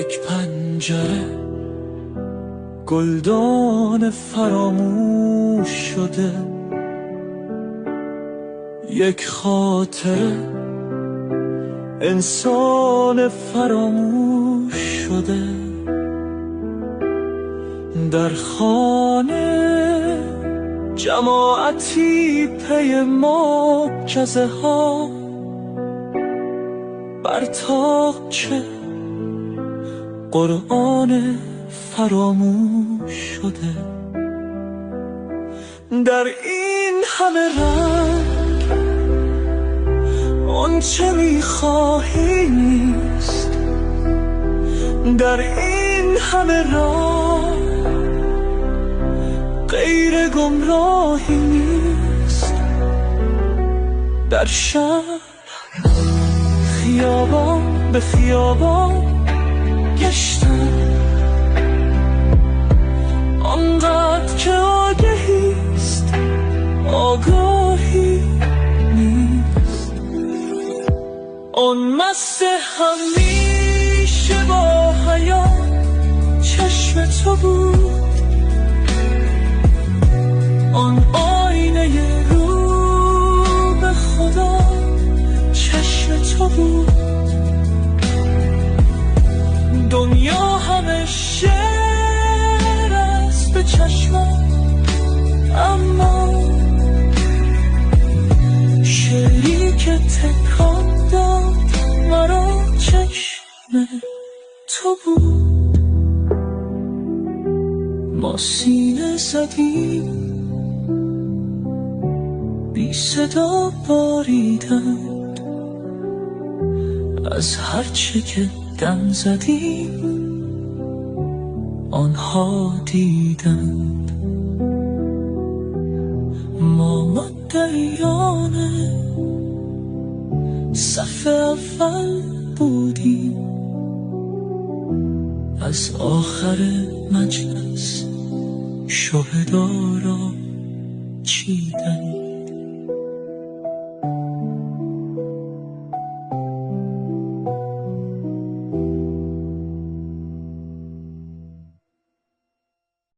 یک پنجره گلدان فراموش شده، یک خاطره انسان فراموش شده. در خانه جماعتی پی معجزه ها، بر طاقچه قرآن فراموش شده. در این همه رنگ آنچه میخواهی نیست، در این همه راه غیر گمراهی نیست. در شهر خیابان به خیابان گشتم، آنقدر که آگهیست آگاهی نیست. آن مست همیشه با حیات چشم تو بود، آن آینه رو به خدا چشم تو بود. دنیا همه شعر است به چشمم، اما شعری که تکان داد مرا چشم تو بود. ما سینه زدیم بی صدا باریدند، از هرچه که دم زدیم آنها دیدند. ما مدعیان صف اول بودیم، از آخر مجلس شهدا را چیدند.